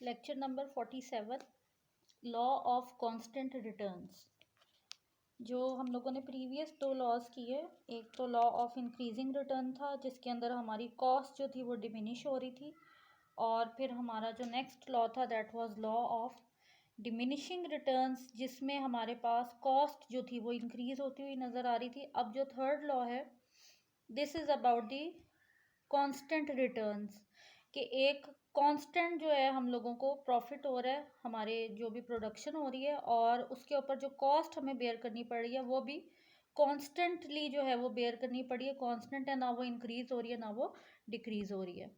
Lecture number 47 law of constant returns. जो हम लोगों ने प्रीवियस दो लॉज किए, एक तो लॉ ऑफ इंक्रीजिंग रिटर्न था जिसके अंदर हमारी कॉस्ट जो थी वो डिमिनिश हो रही थी, और फिर हमारा जो नेक्स्ट लॉ था that was law of diminishing returns जिसमें हमारे पास कॉस्ट जो थी वो इंक्रीज होती हुई नज़र आ रही थी। अब जो थर्ड लॉ है this is about the constant returns कि एक कांस्टेंट जो है हम लोगों को प्रॉफिट हो रहा है, हमारे जो भी प्रोडक्शन हो रही है और उसके ऊपर जो कॉस्ट हमें बेयर करनी पड़ रही है वो भी कॉन्स्टेंटली जो है वो बेयर करनी पड़ी है, कांस्टेंट है, ना वो इंक्रीज हो रही है ना वो डिक्रीज हो रही है।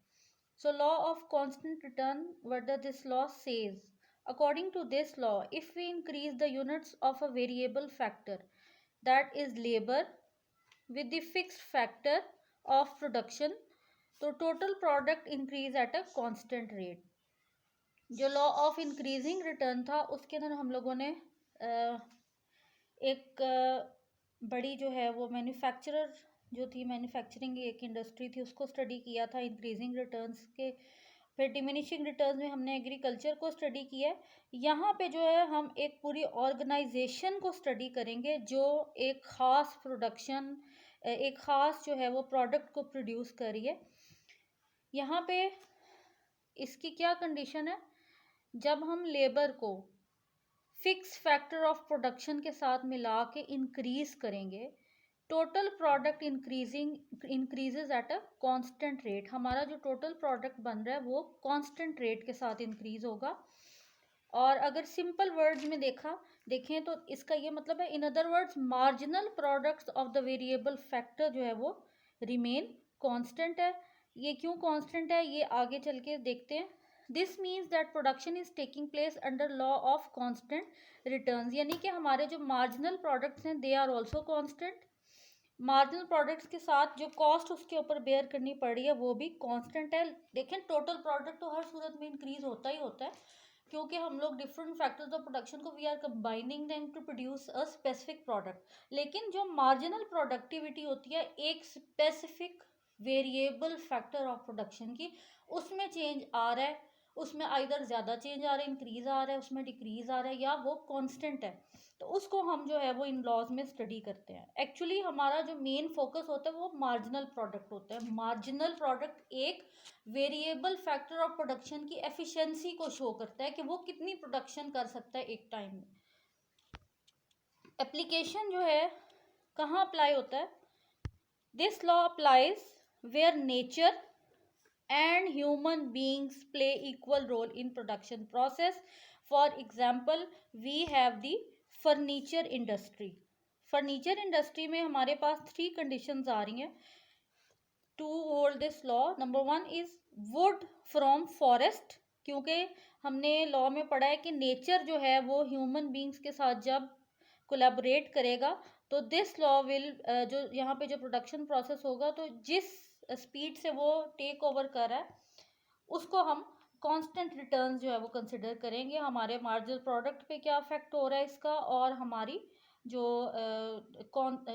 So law of constant return, what does this law says? According to this law, if we increase the units of a variable factor, that is labor, with the fixed factor of production, तो total product increase at a constant rate. जो law of increasing return था उसके अंदर हम लोगों ने एक बड़ी जो है वो मैन्युफैक्चरर जो थी, मैन्युफैक्चरिंग एक इंडस्ट्री थी, उसको स्टडी किया था इंक्रीजिंग रिटर्न्स के। फिर डिमिनिशिंग रिटर्न्स में हमने एग्रीकल्चर को स्टडी किया है। यहाँ पे जो है हम एक पूरी ऑर्गेनाइजेशन को स्टडी करेंगे जो एक ख़ास प्रोडक्शन, एक ख़ास जो है वो प्रोडक्ट को प्रोड्यूस कर रही है। यहाँ पे इसकी क्या कंडीशन है? जब हम लेबर को फिक्स फैक्टर ऑफ प्रोडक्शन के साथ मिला के इंक्रीज करेंगे, total product increases at a constant rate. हमारा जो टोटल प्रोडक्ट बन रहा है वो कांस्टेंट रेट के साथ इंक्रीज होगा। और अगर सिंपल वर्ड्स में देखें तो इसका ये मतलब है, in other words marginal products of the variable factor जो है वो रिमेन कांस्टेंट है। ये क्यों कांस्टेंट है ये आगे चल के देखते हैं। This means that production is taking place under law of constant returns, यानी कि हमारे जो मार्जिनल प्रोडक्ट्स हैं they are also constant. Marginal products के साथ जो कॉस्ट उसके ऊपर बेयर करनी पड़ रही है वो भी कांस्टेंट है। देखें टोटल प्रोडक्ट तो हर सूरत में इंक्रीज होता ही होता है, क्योंकि हम लोग डिफरेंट फैक्टर्स ऑफ प्रोडक्शन को we are combining them to produce a specific product. लेकिन जो मार्जिनल प्रोडक्टिविटी होती है एक specific variable factor of production की, उसमें चेंज आ रहा है, उसमें आइदर ज़्यादा चेंज आ रहा है, इंक्रीज आ रहा है, उसमें डिक्रीज आ रहा है, या वो कांस्टेंट है, तो उसको हम जो है वो इन लॉज में स्टडी करते हैं। एक्चुअली हमारा जो मेन फोकस होता है वो मार्जिनल प्रोडक्ट होता है। मार्जिनल प्रोडक्ट एक वेरिएबल फैक्टर ऑफ प्रोडक्शन की एफिशिएंसी को शो करता है कि वो कितनी प्रोडक्शन कर सकता है एक टाइम में। एप्लीकेशन जो है कहाँ अप्लाई होता है? This law applies where nature and human beings play equal role in production process. For example, we have the furniture industry. furniture industry में हमारे पास 3 conditions आ रही हैं to hold this law. Number 1 is wood from forest, क्योंकि हमने law में पढ़ा है कि नेचर जो है वो ह्यूमन बींग्स के साथ जब कोलैबोरेट करेगा तो दिस लॉ विल, जो यहाँ पे जो प्रोडक्शन प्रोसेस होगा तो जिस स्पीड से वो टेक ओवर कर रहा है उसको हम कांस्टेंट रिटर्न्स जो है वो कंसिडर करेंगे। हमारे मार्जिनल प्रोडक्ट पे क्या इफेक्ट हो रहा है इसका, और हमारी जो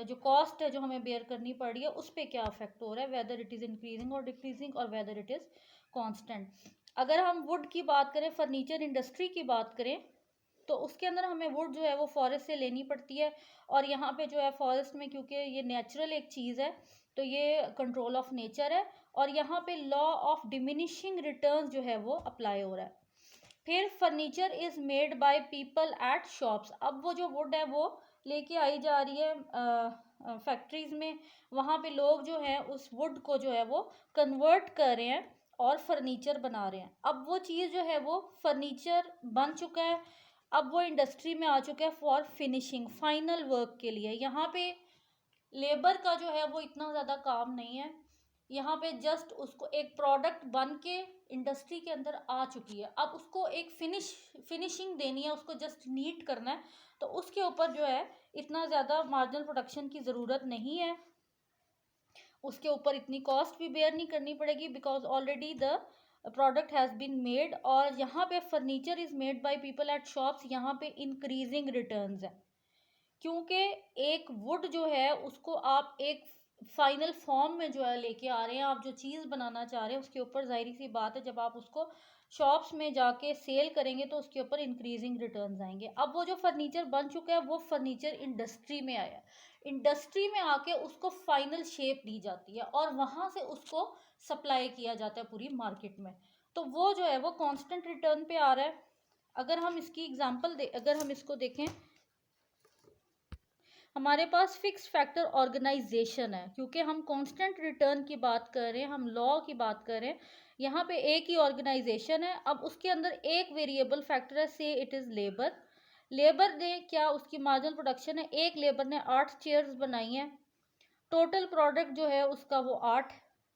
जो कॉस्ट है जो हमें बेयर करनी पड़ रही है उस पर क्या इफेक्ट हो रहा है, वेदर इट इज़ इंक्रीजिंग और डिक्रीजिंग और वेदर इट इज़ कांस्टेंट। अगर हम वुड की बात करें, फर्नीचर इंडस्ट्री की बात करें, तो उसके अंदर हमें वुड जो है वो फॉरेस्ट से लेनी पड़ती है, और यहाँ पे जो है फॉरेस्ट में क्योंकि ये नेचुरल एक चीज़ है तो ये कंट्रोल ऑफ नेचर है, और यहाँ पे लॉ ऑफ डिमिनिशिंग रिटर्न्स जो है वो अप्लाई हो रहा है। फिर furniture is made by people at shops. अब वो जो वुड है वो लेके आई जा रही है फैक्ट्रीज़ में, वहाँ पे लोग जो हैं उस वुड को जो है वो कन्वर्ट कर रहे हैं और फर्नीचर बना रहे हैं। अब वो चीज़ जो है वो फर्नीचर बन चुका है, अब वो इंडस्ट्री में आ चुका है फॉर फिनिशिंग, फाइनल वर्क के लिए। यहाँ पे लेबर का जो है वो इतना ज़्यादा काम नहीं है, यहाँ पे जस्ट उसको एक प्रोडक्ट बन के इंडस्ट्री के अंदर आ चुकी है, अब उसको एक फिनिशिंग देनी है, उसको जस्ट नीट करना है, तो उसके ऊपर जो है इतना ज़्यादा मार्जिनल प्रोडक्शन की ज़रूरत नहीं है, उसके ऊपर इतनी कॉस्ट भी बेयर नहीं करनी पड़ेगी because already the product has been made. और यहाँ पे furniture is made by people at shops, यहाँ पे इंक्रीजिंग रिटर्न्स है, क्योंकि एक वुड जो है उसको आप एक फाइनल फॉर्म में जो है लेके आ रहे हैं, आप जो चीज़ बनाना चाह रहे हैं उसके ऊपर जाहिर सी बात है जब आप उसको शॉप्स में जाके सेल करेंगे तो उसके ऊपर इंक्रीजिंग रिटर्न्स आएंगे। अब वो जो फर्नीचर बन चुका है वो फर्नीचर इंडस्ट्री में आया, इंडस्ट्री में आके उसको फाइनल शेप दी जाती है और वहाँ से उसको सप्लाई किया जाता है पूरी मार्केट में। तो वो जो है वो कांस्टेंट रिटर्न पे आ रहा है। अगर हम इसकी एग्जांपल अगर हम इसको देखें, हमारे पास फिक्स्ड फैक्टर ऑर्गेनाइजेशन है, क्योंकि हम कांस्टेंट रिटर्न की बात कर रहे हैं, हम लॉ की बात कर रहे हैं। यहाँ पे एक ही ऑर्गेनाइजेशन है, अब उसके अंदर एक वेरिएबल फैक्टर है, से इट इज़ लेबर। लेबर ने क्या, उसकी मार्जिनल प्रोडक्शन है, एक लेबर ने 8 चेयर्स बनाई हैं, टोटल प्रोडक्ट जो है उसका वो 8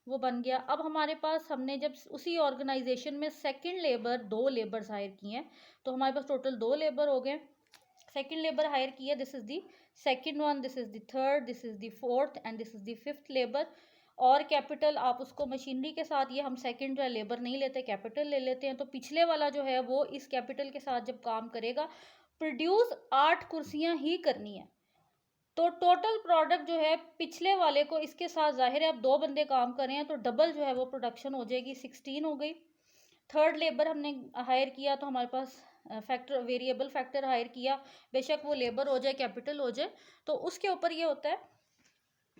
वो बन गया। अब हमारे पास हमने जब उसी ऑर्गेनाइजेशन में सेकंड लेबर 2 लेबर्स हायर किए हैं, तो हमारे पास टोटल 2 लेबर हो गए। सेकंड लेबर हायर की है, this is the second one, this is the third, this is the fourth and this is the fifth labour. और कैपिटल आप उसको मशीनरी के साथ, ये हम सेकंड जो है लेबर नहीं लेते, कैपिटल ले लेते हैं। तो पिछले वाला जो है वो इस कैपिटल के साथ जब काम करेगा, प्रोड्यूस 8 कुर्सियां ही करनी है, तो टोटल प्रोडक्ट जो है पिछले वाले को इसके साथ, जाहिर है अब 2 बंदे काम कर रहे हैं तो डबल जो है वो प्रोडक्शन हो जाएगी, 16 हो गई। थर्ड लेबर हमने हायर किया तो हमारे पास फैक्टर, वेरिएबल फैक्टर हायर किया, बेशक वो लेबर हो जाए कैपिटल हो जाए, तो उसके ऊपर ये होता है।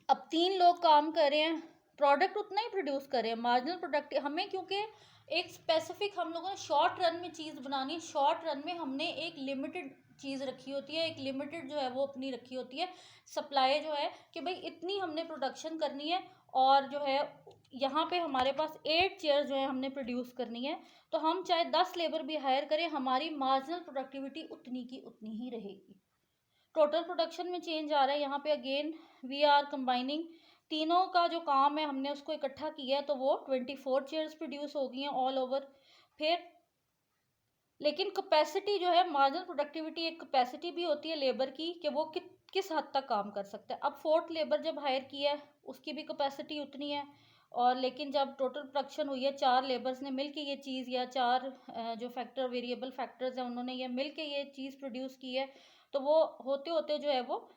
अब 3 लोग काम कर रहे हैं, प्रोडक्ट उतना ही प्रोड्यूस कर रहे हैं, मार्जिनल प्रोडक्ट हमें, क्योंकि एक स्पेसिफिक हम लोगों ने शॉर्ट रन में चीज़ बनानी है, शॉर्ट रन में हमने एक लिमिटेड चीज़ रखी होती है, एक लिमिटेड जो है वो अपनी रखी होती है सप्लाई जो है, कि भाई इतनी हमने प्रोडक्शन करनी है। और जो है यहाँ पे हमारे पास 8 चेयर जो है हमने प्रोड्यूस करनी है, तो हम चाहे 10 लेबर भी हायर करें, हमारी मार्जिनल प्रोडक्टिविटी उतनी की उतनी ही रहेगी। टोटल प्रोडक्शन में चेंज आ रहा है, यहाँ पे अगेन वी आर कंबाइनिंग, तीनों का जो काम है हमने उसको इकट्ठा किया है, तो वो 24 चेयर्स प्रोड्यूस हो गई हैं ऑल ओवर। फिर लेकिन कैपेसिटी जो है, मार्जिनल प्रोडक्टिविटी एक कैपेसिटी भी होती है लेबर की, कि वो किस हद तक काम कर सकते हैं। अब 4th लेबर जब हायर किया है उसकी भी कैपेसिटी उतनी है, और लेकिन जब टोटल प्रोडक्शन हुई है, 4 लेबर्स ने मिल के ये चीज़, या 4 जो फैक्टर, वेरिएबल फैक्टर्स हैं, उन्होंने ये मिल के ये चीज़ प्रोड्यूस की है, तो वो होते होते जो है वो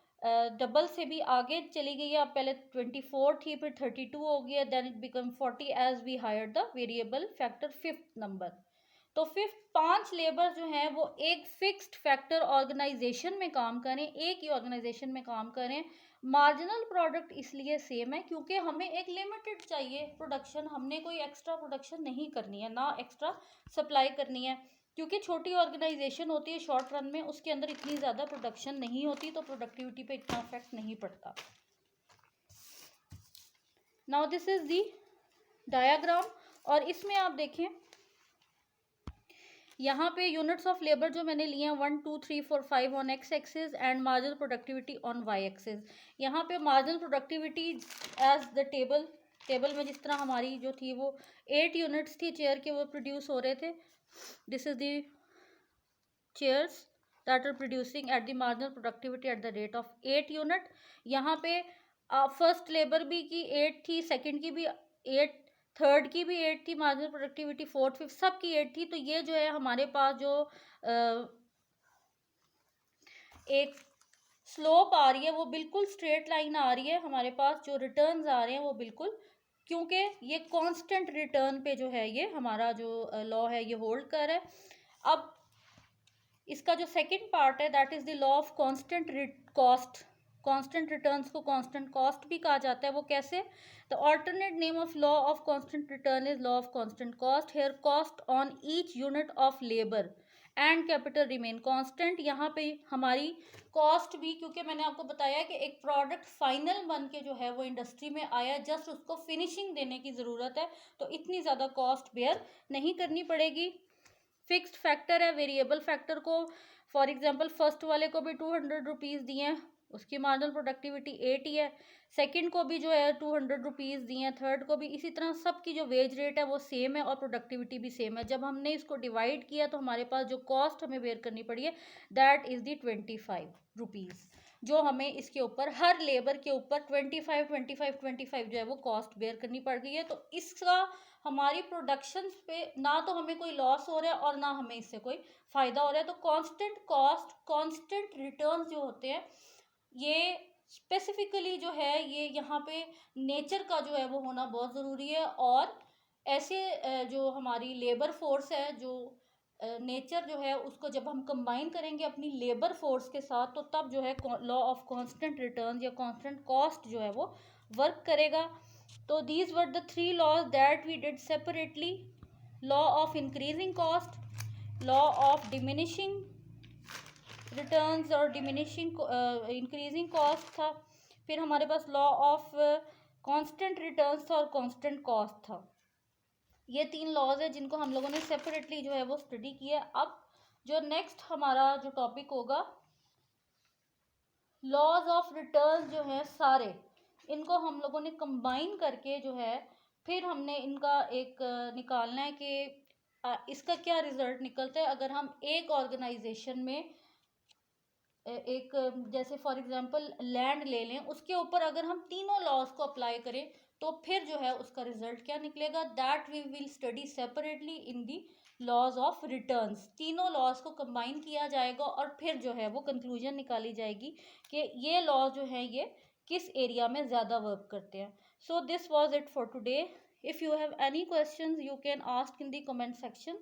डबल से भी आगे चली गई है। अब पहले 24 थी, फिर 32 हो गई है, then it become 40 as we hire the variable factor 5th number. तो फिर 5 लेबर जो हैं वो एक फिक्स्ड फैक्टर ऑर्गेनाइजेशन में काम करें, एक ही ऑर्गेनाइजेशन में काम करें। मार्जिनल प्रोडक्ट इसलिए सेम है क्योंकि हमें एक लिमिटेड चाहिए प्रोडक्शन, हमने कोई एक्स्ट्रा प्रोडक्शन नहीं करनी है, ना एक्स्ट्रा सप्लाई करनी है, क्योंकि छोटी ऑर्गेनाइजेशन होती है शॉर्ट रन में, उसके अंदर इतनी ज़्यादा प्रोडक्शन नहीं होती, तो प्रोडक्टिविटी पे इतना इफेक्ट नहीं पड़ता। Now this is the diagram, और इसमें आप देखें यहाँ पे यूनिट्स ऑफ लेबर जो मैंने लिए हैं 1 2 3 4 5 on X axis and marginal productivity on Y axis. यहाँ पे marginal productivity as the table में जिस तरह हमारी जो थी वो 8 यूनिट्स थी चेयर के, वो प्रोड्यूस हो रहे थे। This is the chairs that are producing at the marginal productivity at the rate of 8 unit. यहाँ पे फर्स्ट लेबर भी की 8 थी, सेकेंड की भी 8, थर्ड की भी 8 थी, मार्जिनल प्रोडक्टिविटी 4th 5th सबकी 8 थी। तो ये जो है हमारे पास जो एक स्लोप आ रही है वो बिल्कुल स्ट्रेट लाइन आ रही है, हमारे पास जो रिटर्न्स आ रहे हैं वो बिल्कुल, क्योंकि ये कांस्टेंट रिटर्न पे जो है ये हमारा जो लॉ है ये होल्ड कर रहा है। अब इसका जो सेकंड पार्ट है that is the law of constant cost, constant returns को कांस्टेंट कॉस्ट भी कहा जाता है। वो कैसे? The alternate name of law of constant return is law of constant cost. Here cost on each unit of labour and capital remain constant. यहाँ पे हमारी कॉस्ट भी, क्योंकि मैंने आपको बताया कि एक प्रोडक्ट फाइनल बन के जो है वो इंडस्ट्री में आया, जस्ट उसको फिनिशिंग देने की ज़रूरत है, तो इतनी ज़्यादा कॉस्ट बेयर नहीं करनी पड़ेगी। फिक्स्ड फैक्टर है, वेरिएबल फैक्टर को फॉर एग्जांपल फर्स्ट वाले को भी 200 रुपीज़ दिए हैं, उसकी मार्जिनल प्रोडक्टिविटी 80 है, सेकंड को भी जो है 200 रुपीज़ दिए हैं, थर्ड को भी इसी तरह, सबकी जो वेज रेट है वो सेम है और प्रोडक्टिविटी भी सेम है। जब हमने इसको डिवाइड किया तो हमारे पास जो कॉस्ट हमें बेयर करनी पड़ी है दैट इज़ दी 25 रुपीज़, जो हमें इसके ऊपर हर लेबर के ऊपर 25 जो है वो कॉस्ट बेयर करनी पड़ गई है। तो इसका हमारी प्रोडक्शन पे ना तो हमें कोई लॉस हो रहा है और ना हमें इससे कोई फ़ायदा हो रहा है। तो कांस्टेंट कॉस्ट, कांस्टेंट रिटर्न्स जो होते हैं ये स्पेसिफिकली जो है ये यहाँ पे नेचर का जो है वो होना बहुत ज़रूरी है, और ऐसे जो हमारी लेबर फोर्स है, जो नेचर जो है उसको जब हम कंबाइन करेंगे अपनी लेबर फोर्स के साथ, तो तब जो है लॉ ऑफ कांस्टेंट रिटर्न या कांस्टेंट कॉस्ट जो है वो वर्क करेगा। तो these were the 3 laws that we did separately. Law of increasing cost, law of diminishing returns और डिमिनिशिंग इंक्रीजिंग कॉस्ट था। फिर हमारे पास लॉ ऑफ कांस्टेंट रिटर्न्स था और कांस्टेंट कॉस्ट था। ये 3 लॉज है जिनको हम लोगों ने सेपरेटली जो है वो स्टडी किया। अब जो नेक्स्ट हमारा जो टॉपिक होगा, लॉज ऑफ रिटर्न जो है सारे, इनको हम लोगों ने कंबाइन करके जो है फिर हमने इनका एक निकालना है कि इसका क्या रिजल्ट निकलता है अगर हम एक ऑर्गेनाइजेशन में एक जैसे फॉर एग्जांपल लैंड ले लें, उसके ऊपर अगर हम तीनों लॉज को अप्लाई करें तो फिर जो है उसका रिजल्ट क्या निकलेगा। That we will study separately in the laws of returns. तीनों लॉज को कंबाइन किया जाएगा और फिर जो है वो कंक्लूजन निकाली जाएगी कि ये लॉ जो है ये किस एरिया में ज़्यादा वर्क करते हैं। So this was it for today. If you have any questions you can ask in the comment section.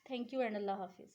Thank you and अल्लाह हाफिज़।